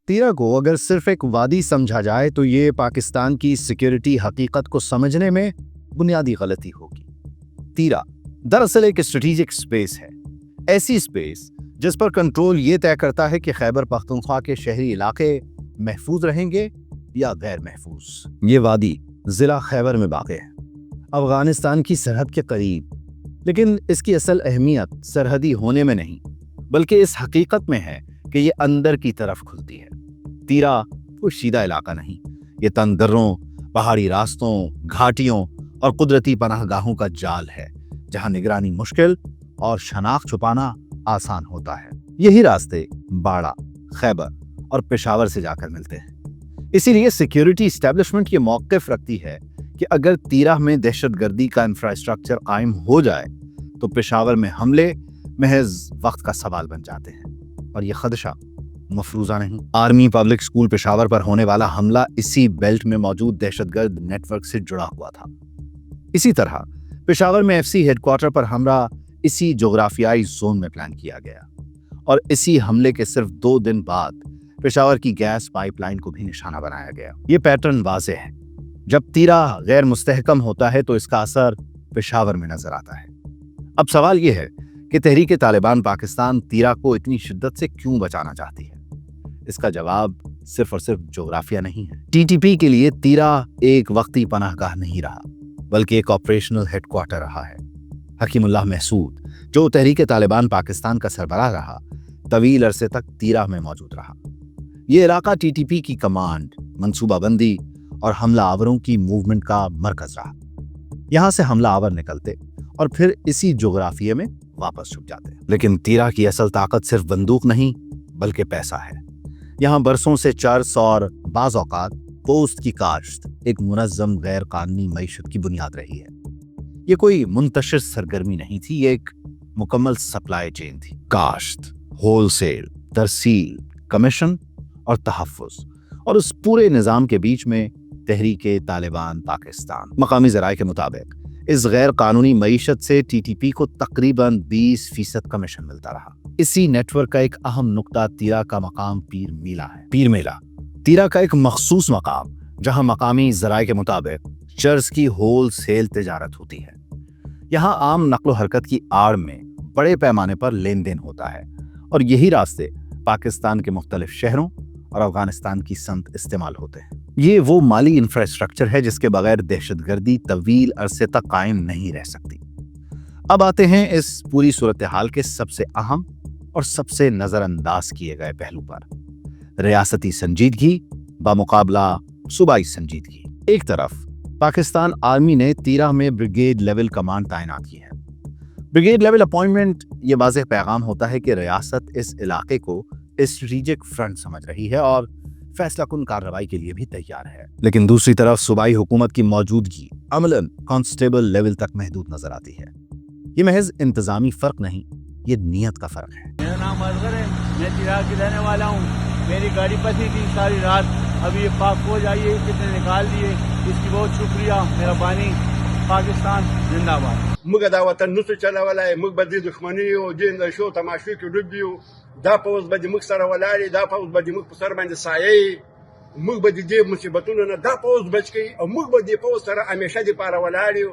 تیرا کو اگر صرف ایک وادی سمجھا جائے تو یہ پاکستان کی سیکیورٹی حقیقت کو سمجھنے میں بنیادی غلطی ہوگی۔ تیرا دراصل ایک اسٹریٹجک سپیس ہے، ایسی سپیس جس پر کنٹرول یہ طے کرتا ہے کہ خیبر پختونخوا کے شہری علاقے محفوظ رہیں گے یا غیر محفوظ۔ یہ وادی ضلع خیبر میں واقع ہے، افغانستان کی سرحد کے قریب، لیکن اس کی اصل اہمیت سرحدی ہونے میں نہیں بلکہ اس حقیقت میں ہے کہ یہ اندر کی طرف کھلتی ہے۔ تیرا کوئی سیدھا علاقہ نہیں، یہ تندروں، پہاڑی راستوں، گھاٹیوں اور قدرتی پناہ گاہوں کا جال ہے جہاں نگرانی مشکل اور شناخت چھپانا آسان ہوتا ہے۔ یہی راستے باڑہ، خیبر اور پشاور سے جا کر ملتے ہیں۔ اسی لیے سیکیورٹی اسٹیبلشمنٹ یہ موقف رکھتی ہے کہ اگر تیرہ میں دہشت گردی کا انفراسٹرکچر قائم ہو جائے تو پشاور میں حملے محض وقت کا سوال بن جاتے ہیں، اور یہ خدشہ مفروضہ نہیں۔ آرمی پبلک اسکول پشاور پر ہونے والا حملہ اسی بیلٹ میں موجود دہشت گرد نیٹ ورک سے جڑا ہوا تھا۔ اسی طرح پشاور میں ایف سی ہیڈ کوارٹر پر حملہ اسی جغرافیائی زون میں پلان کیا گیا، اور اسی حملے کے صرف 2 دن بعد پشاور کی گیس پائپ لائن کو بھی نشانہ بنایا گیا۔ یہ پیٹرن واضح ہے، جب تیرہ غیر مستحکم ہوتا ہے تو اس کا اثر پشاور میں نظر آتا ہے۔ اب سوال یہ ہے کہ تحریک طالبان پاکستان تیرہ کو اتنی شدت سے کیوں بچانا چاہتی ہے؟ اس کا جواب صرف اور صرف جغرافیہ نہیں ہے۔ ٹی ٹی پی کے لیے تیرہ ایک وقتی پناہ گاہ نہیں رہا بلکہ ایک آپریشنل ہیڈ کوارٹر رہا ہے۔ حکیم اللہ محسود جو تحریک طالبان پاکستان کا سربراہ رہا، طویل عرصے تک تیرہ میں موجود رہا۔ یہ علاقہ ٹی ٹی پی کی کمانڈ، منصوبہ بندی اور حملہ آوروں کی موومنٹ کا مرکز رہا۔ یہاں سے حملہ آور نکلتے اور پھر اسی جغرافیے میں واپس چھپ جاتے۔ لیکن تیرہ کی اصل طاقت صرف بندوق نہیں بلکہ پیسہ ہے۔ یہاں برسوں سے چرس اور بعض اوقات پوسٹ کی کاشت ایک منظم غیر قانونی معیشت کی بنیاد رہی ہے۔ یہ کوئی منتشر سرگرمی نہیں تھی، یہ ایک مکمل سپلائی چین تھی۔ کاشت، ہول سیل، ترسیل، کمیشن اور تحفظ، اور اس پورے نظام کے بیچ میں تحریک طالبان پاکستان۔ مقامی ذرائع کے مطابق اس غیر قانونی معیشت سے ٹی ٹی پی کو تقریباً 20% کمیشن ملتا رہا۔ اسی نیٹ ورک کا ایک اہم نقطہ تیرہ کا مقام پیر میلہ ہے۔ پیر میلہ تیرہ کا ایک مخصوص مقام جہاں مقامی ذرائع کے مطابق چرس کی ہول سیل تجارت ہوتی ہے۔ یہاں عام نقل و حرکت کی آڑ میں بڑے پیمانے پر لین دین ہوتا ہے، اور یہی راستے پاکستان کے مختلف شہروں اور افغانستان کی سمت استعمال ہوتے ہیں۔ یہ وہ مالی انفراسٹرکچر ہے جس کے بغیر دہشت گردی طویل عرصے تک قائم نہیں رہ سکتی۔ اب آتے ہیں اس پوری صورتحال کے سب سے اہم اور سب سے نظر انداز کیے گئے پہلو پر، ریاستی سنجیدگی بمقابلہ صوبائی سنجیدگی۔ ایک طرف پاکستان آرمی نے تیرہ میں بریگیڈ لیول کمانڈ تعینات کی ہے۔ بریگیڈ لیول اپوائنٹمنٹ یہ واضح پیغام ہوتا ہے کہ ریاست اس علاقے کو اسٹریٹجک فرنٹ سمجھ رہی ہے اور فیصلہ کن کارروائی کے لیے بھی تیار ہے۔ لیکن دوسری طرف صوبائی حکومت کی موجودگی عملاً کانسٹیبل لیول تک محدود نظر آتی ہے۔ یہ محض انتظامی فرق نہیں، یہ نیت کا فرق ہے۔ میرا نام اصغر ہے، میں تیرہ کی رہنے والا ہوں۔ میری گاڑی پھنسی تھی ساری رات، ابھی یہ پاک فوج آئی ہے، کتنے نکال دیے، اس کی بہت شکریہ، مہربانی۔ پاکستان زندہ باد۔ موږ دا وطن نسو چلولای، موږ به د دښمنۍ او د شو تماشو کې ډوب یو، دا پوځ به د موږ سره ولاړ وي، دا پوځ به د موږ په سر باندې سایه وي، موږ به د دې مصیبتونو نه دا پوځ بچ کړي، او موږ به د پوځ سره همیشه دپاره ولاړ یو۔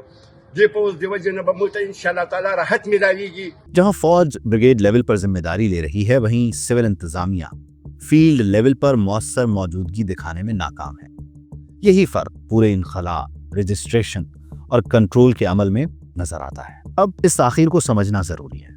دې پوځ د وجې نه به موږ ته انشاءالله تعالی راحت ملاویږي۔ جہاں فوج بریگیڈ لیول پر ذمہ داری لے رہی ہے، وہیں سول انتظامیہ فیلڈ لیول پر مؤثر موجودگی دکھانے میں ناکام ہے۔ یہی فرق پورے انخلاء، رجسٹریشن اور کنٹرول کے عمل میں نظر آتا ہے۔ اب اس تاخیر کو سمجھنا ضروری ہے۔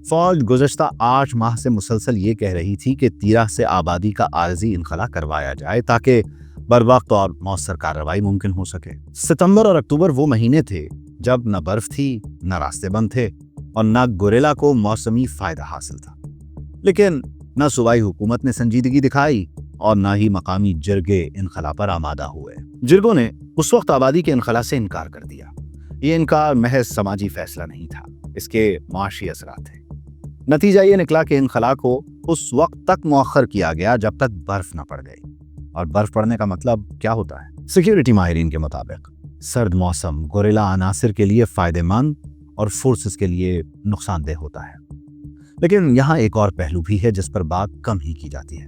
فوج گزشتہ 8 ماہ سے مسلسل یہ کہہ رہی تھی کہ تیرہ سے آبادی کا عارضی انخلاء کروایا جائے تاکہ بروقت اور مؤثر کارروائی ممکن ہو سکے۔ ستمبر اور اکتوبر وہ مہینے تھے جب نہ برف تھی، نہ راستے بند تھے، اور نہ گوریلا کو موسمی فائدہ حاصل تھا۔ لیکن نہ صوبائی حکومت نے سنجیدگی دکھائی اور نہ ہی مقامی جرگے انخلاء پر آمادہ ہوئے۔ جرگوں نے اس وقت آبادی کے انخلاء سے انکار کر دیا۔ یہ انکار محض سماجی فیصلہ نہیں تھا، اس کے معاشی اثرات تھے۔ نتیجہ یہ نکلا کہ انخلاء کو اس وقت تک مؤخر کیا گیا جب تک برف نہ پڑ گئی۔ اور برف پڑنے کا مطلب کیا ہوتا ہے؟ سیکیورٹی ماہرین کے مطابق سرد موسم گوریلا عناصر کے لیے فائدہ مند اور فورسز کے لیے نقصان دہ ہوتا ہے۔ لیکن یہاں ایک اور پہلو بھی ہے جس پر بات کم ہی کی جاتی ہے۔